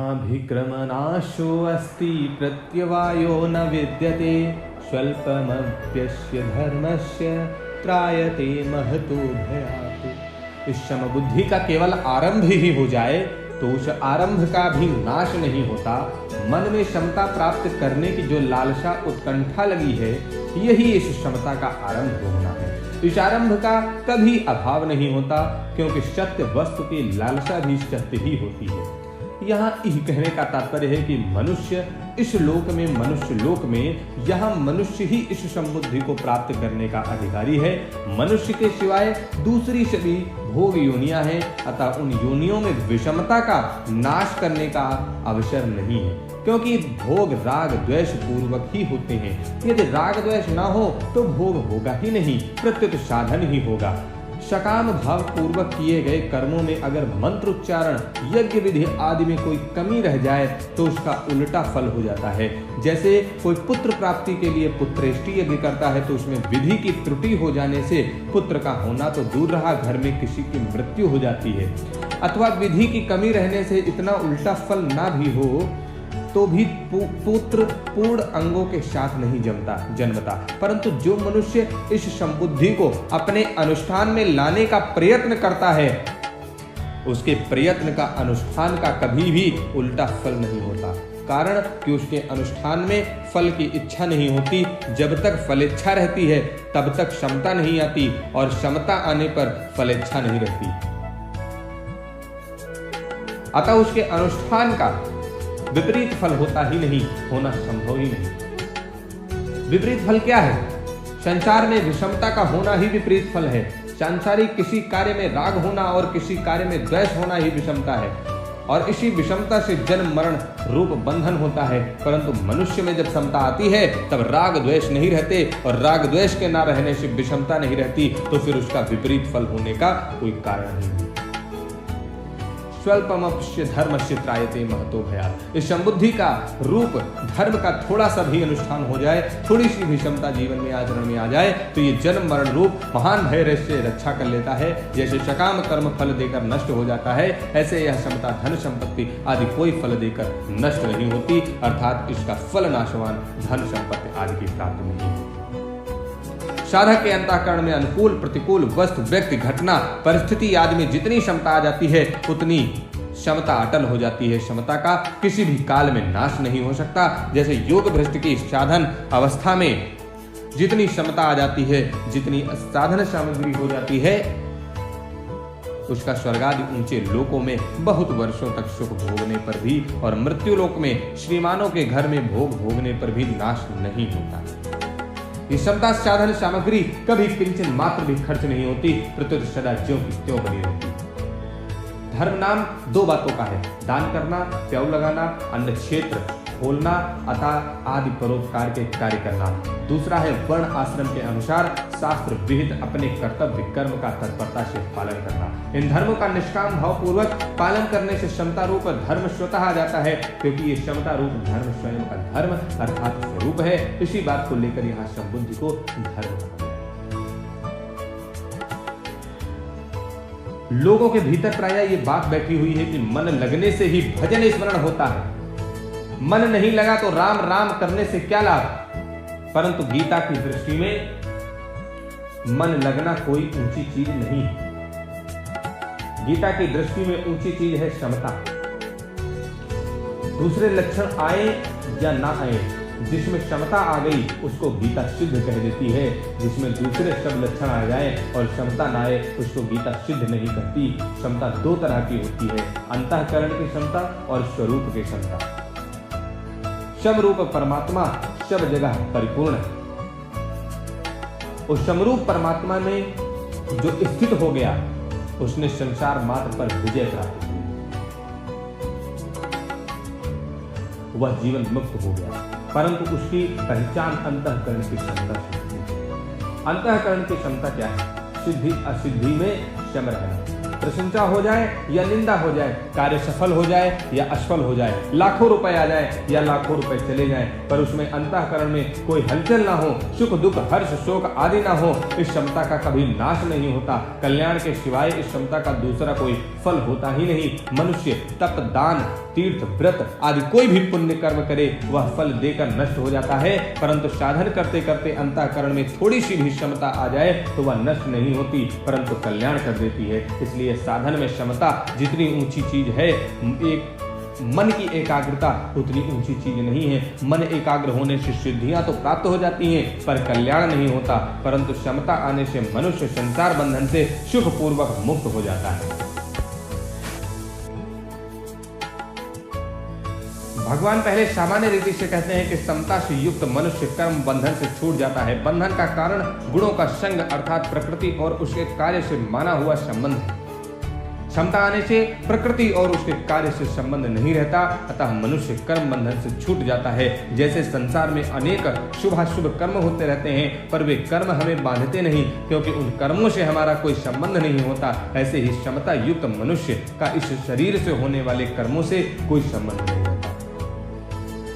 नेहाभिक्रमनाशो अस्ति प्रत्यवायो न विद्यते स्वल्पमप्यस्य धर्मस्य त्रायते महतो भयात्। इस शम बुद्धि का केवल आरंभ ही हो जाए तो उस आरंभ का भी नाश नहीं होता। मन में क्षमता प्राप्त करने की जो लालसा उत्कंठा लगी है, यही इस क्षमता का आरंभ होना है। इस आरंभ का कभी अभाव नहीं होता, क्योंकि सत्य वस्तु की लालसा भी सत्य ही होती है। यहाँ यह कहने का तात्पर्य है कि मनुष्य इस लोक में, मनुष्य लोक में, यहाँ मनुष्य ही इस समबुद्धि को प्राप्त करने का अधिकारी है। मनुष्य के सिवाय दूसरी सभी भोग योनियां हैं, अतः उन योनियों में विषमता का नाश करने का अवसर नहीं है, क्योंकि भोग राग द्वेष पूर्वक ही होते हैं। यदि राग द्वेष ना हो तो भोग होगा ही नहीं, प्रत्युत साधन ही होगा। सकाम भाव पूर्वक किए गए कर्मों में अगर मंत्र उच्चारण, यज्ञ विधि आदि में कोई कमी रह जाए तो उसका उल्टा फल हो जाता है। जैसे कोई पुत्र प्राप्ति के लिए पुत्रेष्टि यज्ञ करता है तो उसमें विधि की त्रुटि हो जाने से पुत्र का होना तो दूर रहा, घर में किसी की मृत्यु हो जाती है। अथवा विधि की कमी रहने से इतना उल्टा फल ना भी हो तो भी पुत्र पूर्ण अंगों के साथ नहीं जन्मता। परंतु जो मनुष्य इस संबुद्धि को अपने अनुष्ठान में लाने का प्रयत्न करता है, उसके प्रयत्न का अनुष्ठान का कभी भी उल्टा फल नहीं होता। कारण कि उसके अनुष्ठान में फल की इच्छा नहीं होती। जब तक फलेच्छा रहती है तब तक क्षमता नहीं आती, और क्षमता आने पर फलेच्छा नहीं रहती। अतः उसके अनुष्ठान का विपरीत फल होता ही नहीं, होना संभव ही नहीं। विपरीत फल क्या है? संसार में विषमता का होना ही विपरीत फल है। सांसारिक किसी कार्य में राग होना और किसी कार्य में द्वेष होना ही विषमता है, और इसी विषमता से जन्म मरण रूप बंधन होता है। परंतु मनुष्य में जब समता आती है तब राग द्वेष नहीं रहते, और राग द्वेष के ना रहने से विषमता नहीं रहती, तो फिर उसका विपरीत फल होने का कोई कारण नहीं। स्वल्पमप्य धर्मस्य त्रायते महतो भयात्। इस संबुद्धि का रूप धर्म का थोड़ा सा भी अनुष्ठान हो जाए, थोड़ी सी भी क्षमता जीवन में आचरण में आ जाए तो ये जन्म मरण रूप महान भय से रक्षा कर लेता है। जैसे सकाम कर्म फल देकर नष्ट हो जाता है, ऐसे यह क्षमता धन संपत्ति आदि कोई फल देकर नष्ट नहीं होती, अर्थात इसका फल नाशवान धन संपत्ति आदि की प्राप्ति नहीं होती। साधक के अंतःकरण में अनुकूल प्रतिकूल वस्तु, व्यक्ति, घटना, परिस्थिति आदि में जितनी क्षमता आ जाती है उतनी क्षमता अटल हो जाती है। क्षमता का किसी भी काल में नाश नहीं हो सकता। जैसे योग भ्रष्ट की साधन अवस्था में जितनी क्षमता आ जाती है, जितनी साधन सामग्री हो जाती है, उसका स्वर्गादि ऊंचे लोकों में बहुत वर्षों तक सुख भोगने पर भी और मृत्यु लोक में श्रीमानों के घर में भोग भोगने पर भी नाश नहीं होता। ये क्षमता साधन सामग्री कभी किंचन मात्र भी खर्च नहीं होती, प्रत्युत सदा ज्यों की त्यों बनी रहती। धर्म नाम दो बातों का है, दान करना, प्याऊ लगाना, अन्न क्षेत्र खोलना, अतः आदि परोपकार के कार्य करना। दूसरा है वर्ण आश्रम के अनुसार शास्त्र विहित अपने कर्तव्य कर्म का तत्परता से पालन करना। इन धर्मों का निष्काम भाव पूर्वक पालन करने से क्षमता रूप धर्म स्वतः आ जाता है, क्योंकि ये क्षमता रूप धर्म स्वयं का धर्म अर्थात स्वरूप है। इसी बात को लेकर यहाँ संबुद्धि को धर्म। लोगों के भीतर प्रायः ये बात बैठी हुई है कि मन लगने से ही भजन स्मरण होता है, मन नहीं लगा तो राम राम करने से क्या लाभ। परंतु गीता की दृष्टि में मन लगना कोई ऊंची चीज नहीं है। गीता की दृष्टि में ऊंची चीज है क्षमता। दूसरे लक्षण आए या ना आए, जिसमें क्षमता आ गई उसको गीता सिद्ध कह देती है। जिसमें दूसरे सब लक्षण आ जाए और क्षमता ना आए उसको गीता सिद्ध नहीं कहती। क्षमता दो तरह की होती है, अंतःकरण की क्षमता और स्वरूप की क्षमता। समरूप परमात्मा सब जगह परिपूर्ण है। उस समरूप परमात्मा में जो स्थित हो गया उसने संसार मात्र पर विजय प्राप्त की, वह जीवन मुक्त हो गया। परंतु उसकी पहचान अंतःकरण की क्षमता से होती है। अंतःकरण की क्षमता क्या है? सिद्धि असिद्धि में सम रहना। प्रशंसा हो जाए या निंदा हो जाए, कार्य सफल हो जाए या असफल हो जाए, लाखों रुपए आ जाए या लाखों रुपए चले जाए, पर उसमें अंतःकरण में कोई हलचल ना हो, सुख दुख हर्ष शोक आदि ना हो, इस क्षमता का कभी नाश नहीं होता। कल्याण के सिवाय इस क्षमता का दूसरा कोई फल होता ही नहीं। मनुष्य तप दान तीर्थ व्रत आदि कोई भी पुण्य कर्म करे वह फल देकर नष्ट हो जाता है, परंतु साधन करते करते अंतःकरण में थोड़ी सी भी क्षमता आ जाए तो वह नष्ट नहीं होती परंतु कल्याण कर देती है। इसलिए साधन में क्षमता जितनी ऊंची चीज है, एक मन की एकाग्रता उतनी ऊंची चीज नहीं है। मन एकाग्र होने से सिद्धियां तो प्राप्त हो जाती हैं पर कल्याण नहीं होता, परंतु क्षमता आने से मनुष्य संसार बंधन से सुखपूर्वक मुक्त हो जाता है। भगवान पहले सामान्य रीति से कहते हैं कि समता से युक्त मनुष्य कर्म बंधन से छूट जाता है। बंधन का कारण गुणों का संग अर्थात प्रकृति और उसके कार्य से माना हुआ संबंध है। क्षमता आने से प्रकृति और उसके कार्य से संबंध नहीं रहता, अतः मनुष्य कर्म बंधन से छूट जाता है। जैसे संसार में अनेक शुभाशुभ कर्म होते रहते हैं पर वे कर्म हमें बांधते नहीं क्योंकि उन कर्मों से हमारा कोई संबंध नहीं होता, ऐसे ही क्षमता युक्त मनुष्य का इस शरीर से होने वाले कर्मों से कोई संबंध नहीं होता।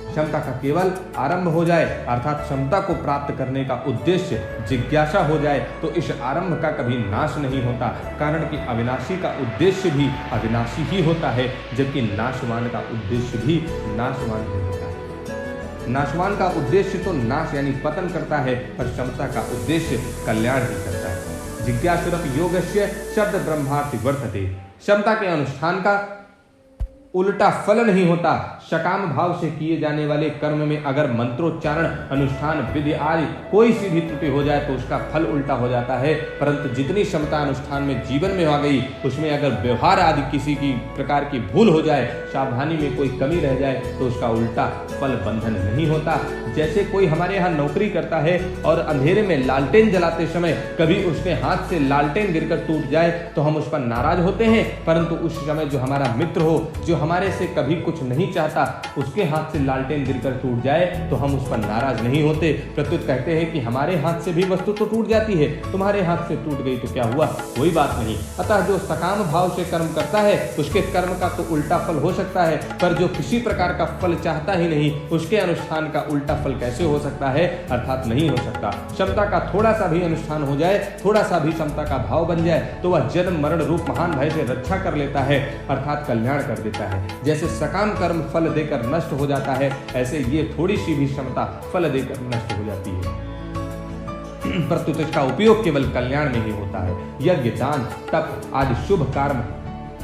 क्षमता का केवल आरंभ हो जाए अर्थात क्षमता को प्राप्त करने का उद्देश्य जिज्ञासा हो जाए तो इस आरंभ का कभी नाश नहीं होता, कारण कि अविनाशी का उद्देश्य भी अविनाशी ही होता है जबकि नाशवान का उद्देश्य भी नाशवान ही होता है। नाशवान का उद्देश्य तो नाश यानी पतन करता है पर क्षमता का उद्देश्य कल्याण ही करता है। जिज्ञासुरपि योगस्य शब्द ब्रह्मार्थ वर्तते। क्षमता के अनुष्ठान का उल्टा फल नहीं होता। सकाम भाव से किए जाने वाले कर्म में अगर मंत्रोच्चारण अनुष्ठान विधि आदि कोई सी भी त्रुटि हो जाए तो उसका फल उल्टा हो जाता है, परंतु जितनी क्षमता अनुष्ठान में जीवन में आ गई उसमें अगर व्यवहार आदि किसी की प्रकार की भूल हो जाए, सावधानी में कोई कमी रह जाए तो उसका उल्टा फल बंधन नहीं होता। जैसे कोई हमारे यहाँ नौकरी करता है और अंधेरे में लालटेन जलाते समय कभी उसके हाथ से लालटेन गिरकर टूट जाए तो हम उस पर नाराज होते हैं, परंतु उस समय जो हमारा मित्र हो जो हमारे से कभी कुछ नहीं चाहता उसके हाथ से लालटेन गिरकर टूट जाए तो हम उस पर नाराज नहीं होते, प्रत्युत कहते हैं कि हमारे हाथ से भी वस्तु तो टूट जाती है, तुम्हारे हाथ से टूट गई तो क्या हुआ, कोई बात नहीं। अतः जो सकाम भाव से कर्म करता है उसके कर्म का तो उल्टा फल हो सकता है, पर जो किसी प्रकार का फल चाहता ही नहीं उसके अनुष्ठान का उल्टा फल कैसे हो सकता है, अर्थात नहीं हो सकता। क्षमता का थोड़ा सा भी अनुष्ठान हो जाए, थोड़ा सा भी क्षमता का भाव बन जाए तो वह जन्म मरण रूप महान भय से रक्षा कर लेता है अर्थात कल्याण कर देता है। जैसे सकाम कर्म फल देकर नष्ट हो जाता है, ऐसे ये थोड़ी सी भी क्षमता फल देकर नष्ट हो जाती है, परंतु इसका उपयोग केवल कल्याण में ही होता है। यज्ञ दान तप आदि शुभ कर्म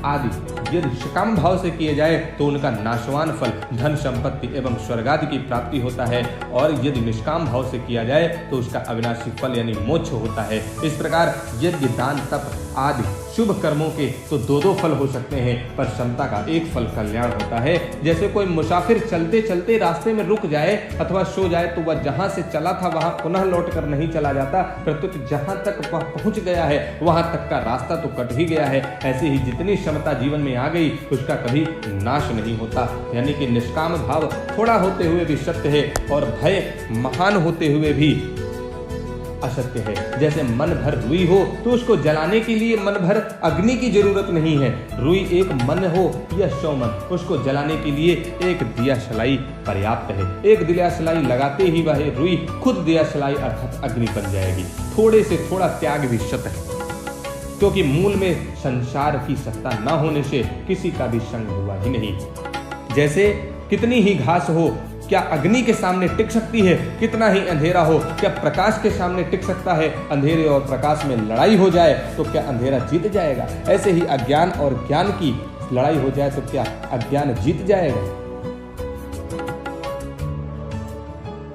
आदि यदि सकाम भाव से किए जाए तो उनका नाशवान फल धन संपत्ति एवं स्वर्ग आदि की प्राप्ति होता है, और यदि निष्काम भाव से किया जाए तो उसका अविनाशी फल यानी मोक्ष होता है। इस प्रकार यज्ञ दान तप आदि शुभ कर्मों के तो दो फल हो सकते हैं पर क्षमता का एक फल कल्याण होता है। जैसे कोई मुसाफिर चलते चलते रास्ते में रुक जाए अथवा सो जाए तो वह जहां से चला था वहां पुनः लौटकर नहीं चला जाता, प्रत्युत जहां तक वह पहुंच गया है वहां तक का रास्ता तो कट ही गया है। ऐसे ही जितनी क्षमता जीवन में आ गई उसका कभी नाश नहीं होता, यानी कि निष्काम भाव थोड़ा होते हुए भी सत्य है और भय महान होते हुए भी असत्य है। जैसे मन भर रुई हो तो उसको जलाने के लिए मन भर अग्नि की जरूरत नहीं है। रुई एक मन हो या 100 मन, उसको जलाने के लिए एक दिया सलाई पर्याप्त है। एक दिया सलाई लगाते ही वह रुई खुद दिया सलाई अर्थात अग्नि बन जाएगी। थोड़े से थोड़ा त्याग भी सत है, क्योंकि मूल में संसार की सत्ता न होने से किसी का भी संग हुआ ही नहीं। जैसे कितनी ही घास हो क्या अग्नि के सामने टिक सकती है, कितना ही अंधेरा हो क्या प्रकाश के सामने टिक सकता है। अंधेरे और प्रकाश में लड़ाई हो जाए तो क्या अंधेरा जीत जाएगा? ऐसे ही अज्ञान और ज्ञान की लड़ाई हो जाए तो क्या अज्ञान जीत जाएगा?